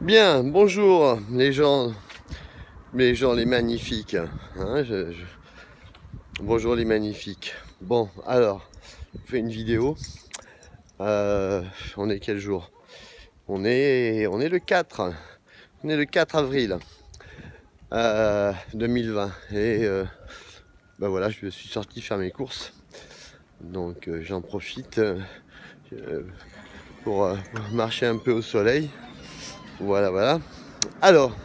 Bien, bonjour les gens, les magnifiques. Hein, bonjour les magnifiques. Bon, alors, je fais une vidéo. On est quel jour? On est le 4. On est le 4 avril 2020. Et ben voilà, je suis sorti faire mes courses. Donc j'en profite pour marcher un peu au soleil. Voilà, voilà. Alors,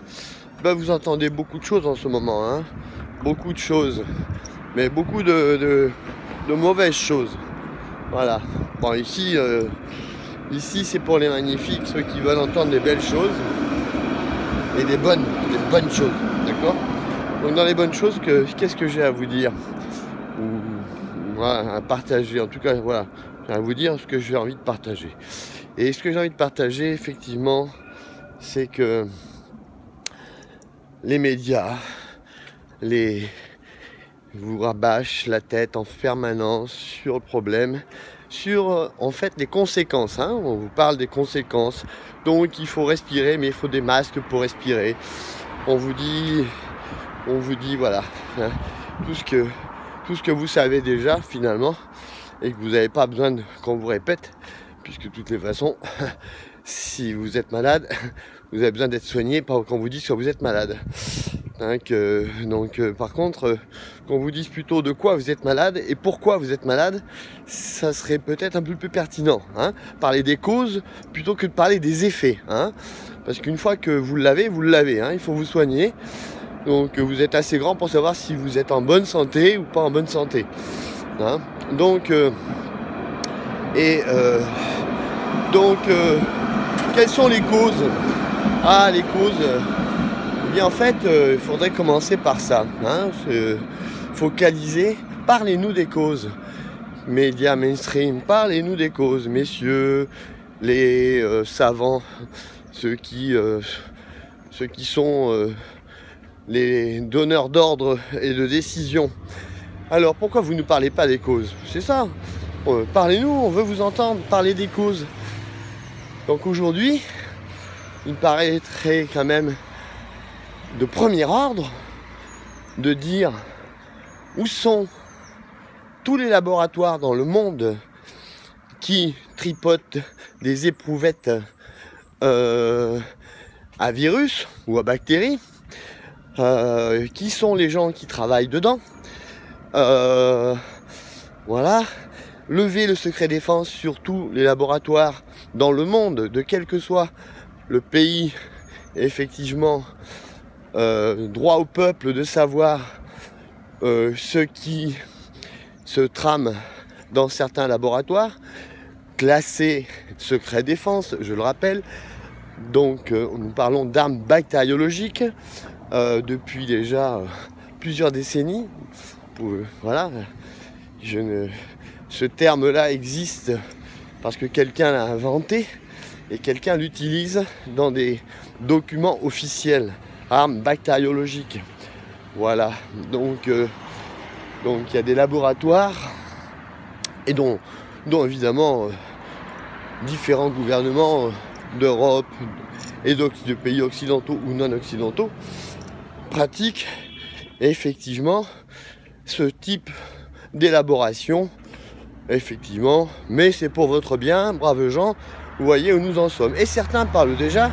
vous entendez beaucoup de choses en ce moment, hein. Beaucoup de choses, mais beaucoup de mauvaises choses. Voilà. Bon, ici c'est pour les magnifiques, ceux qui veulent entendre des belles choses et des bonnes choses, d'accord? Donc dans les bonnes choses, qu'est-ce que j'ai à vous dire? Voilà, à partager. En tout cas, voilà, j'ai à vous dire ce que j'ai envie de partager. Et ce que j'ai envie de partager, effectivement, c'est que les médias, vous rabâchent la tête en permanence sur le problème, sur en fait les conséquences, hein. On vous parle des conséquences, donc il faut respirer, mais il faut des masques pour respirer. On vous dit voilà, hein, tout ce que vous savez déjà finalement, et que vous n'avez pas besoin qu'on vous répète, puisque de toutes les façons, si vous êtes malade, vous avez besoin d'être soigné, pas qu'on vous dise que vous êtes malade. Donc par contre, qu'on vous dise plutôt de quoi vous êtes malade et pourquoi vous êtes malade, ça serait peut-être un peu plus pertinent, hein. Parler des causes plutôt que de parler des effets, hein. Parce qu'une fois que vous l'avez, hein, il faut vous soigner. Donc vous êtes assez grand pour savoir si vous êtes en bonne santé ou pas en bonne santé, hein. Quelles sont les causes? Ah, les causes. Eh bien, en fait, il faudrait commencer par ça, hein, se focaliser. Parlez-nous des causes. Médias mainstream, parlez-nous des causes. Messieurs, les savants, ceux qui sont les donneurs d'ordre et de décision. Alors, pourquoi vous ne parlez pas des causes? C'est ça. Parlez-nous, on veut vous entendre parler des causes. Donc aujourd'hui, il me paraîtrait quand même de premier ordre de dire où sont tous les laboratoires dans le monde qui tripotent des éprouvettes à virus ou à bactéries, qui sont les gens qui travaillent dedans, voilà. Lever le secret défense sur tous les laboratoires dans le monde, de quel que soit le pays, effectivement, droit au peuple de savoir ce qui se trame dans certains laboratoires, classés secret défense, je le rappelle. Donc nous parlons d'armes bactériologiques depuis déjà plusieurs décennies. Voilà, ce terme-là existe parce que quelqu'un l'a inventé et quelqu'un l'utilise dans des documents officiels. Armes bactériologiques. Voilà. Donc il y a des laboratoires et dont évidemment différents gouvernements d'Europe et de pays occidentaux ou non occidentaux pratiquent effectivement ce type d'élaboration, effectivement, mais c'est pour votre bien, braves gens, vous voyez où nous en sommes. Et certains parlent déjà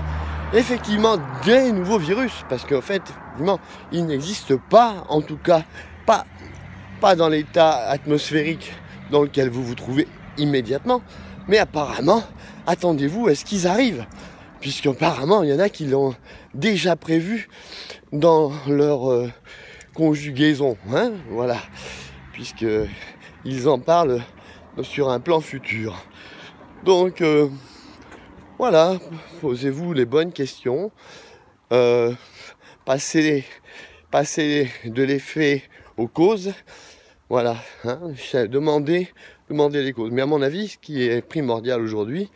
effectivement des nouveaux virus, parce qu'en fait, effectivement, ils n'existent pas, en tout cas pas dans l'état atmosphérique dans lequel vous vous trouvez immédiatement, mais apparemment, attendez-vous à ce qu'ils arrivent, puisqu'apparemment il y en a qui l'ont déjà prévu dans leur conjugaison, hein, voilà, puisqu'ils en parlent sur un plan futur. Donc voilà, posez-vous les bonnes questions, passez de l'effet aux causes, voilà, hein, demandez les causes. Mais à mon avis, ce qui est primordial aujourd'hui,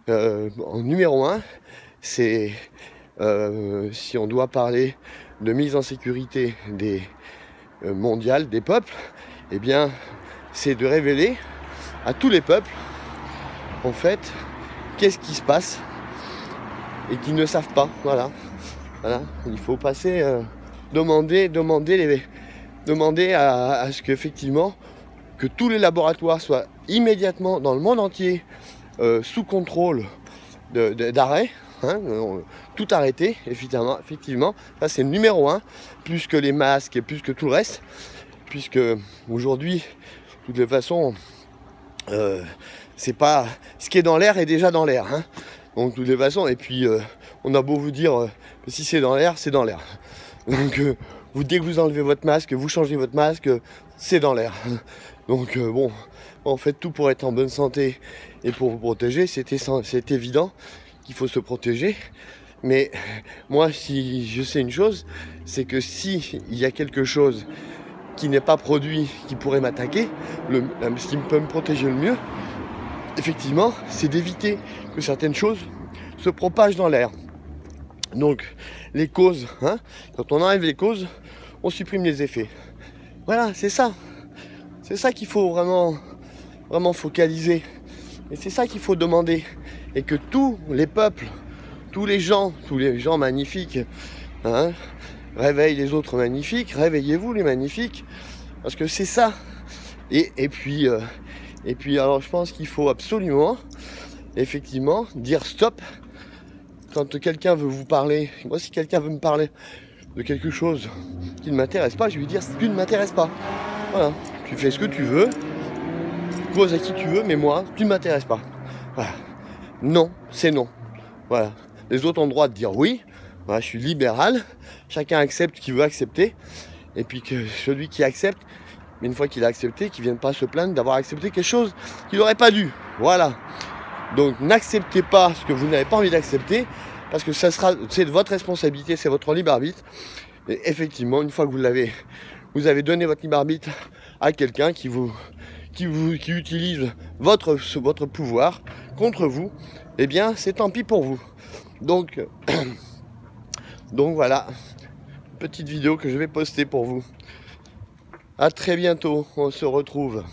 en numéro 1, c'est si on doit parler de mise en sécurité mondiale des peuples, eh bien, c'est de révéler à tous les peuples, en fait, qu'est-ce qui se passe et qui ne savent pas. Voilà. Il faut passer, demander à ce qu'effectivement, que tous les laboratoires soient immédiatement dans le monde entier sous contrôle d'arrêt. Tout arrêter, effectivement, ça c'est le numéro 1, plus que les masques et plus que tout le reste, puisque aujourd'hui, de toutes les façons, c'est pas ce qui est dans l'air est déjà dans l'air. Donc de toutes les façons, et puis on a beau vous dire que si c'est dans l'air, c'est dans l'air. Donc dès que vous enlevez votre masque, vous changez votre masque, c'est dans l'air. Donc bon, on fait tout pour être en bonne santé et pour vous protéger, c'est évident qu'il faut se protéger. Mais moi, si je sais une chose, c'est que si il y a quelque chose qui n'est pas produit, qui pourrait m'attaquer, ce qui peut me protéger le mieux, effectivement, c'est d'éviter que certaines choses se propagent dans l'air. Donc, les causes, quand on enlève les causes, on supprime les effets. Voilà, c'est ça. C'est ça qu'il faut vraiment focaliser. Et c'est ça qu'il faut demander. Et que tous les peuples, tous les gens magnifiques, réveillent les autres magnifiques, réveillez-vous les magnifiques, parce que c'est ça. Et puis alors je pense qu'il faut absolument, effectivement, dire stop quand quelqu'un veut vous parler. Moi, si quelqu'un veut me parler de quelque chose qui ne m'intéresse pas, je vais lui dire tu ne m'intéresses pas. Voilà, tu fais ce que tu veux, tu poses à qui tu veux, mais moi, tu ne m'intéresses pas. Voilà. Non, c'est non. Voilà. Les autres ont le droit de dire oui. Voilà, je suis libéral. Chacun accepte ce qu'il veut accepter. Et puis que celui qui accepte, mais une fois qu'il a accepté, qu'il ne vienne pas se plaindre d'avoir accepté quelque chose qu'il n'aurait pas dû. Voilà. Donc n'acceptez pas ce que vous n'avez pas envie d'accepter, parce que c'est de votre responsabilité, c'est votre libre arbitre. Et effectivement, une fois que vous avez donné votre libre arbitre à quelqu'un qui utilise votre pouvoir contre vous, eh bien c'est tant pis pour vous. Donc voilà, petite vidéo que je vais poster pour vous. À très bientôt, on se retrouve.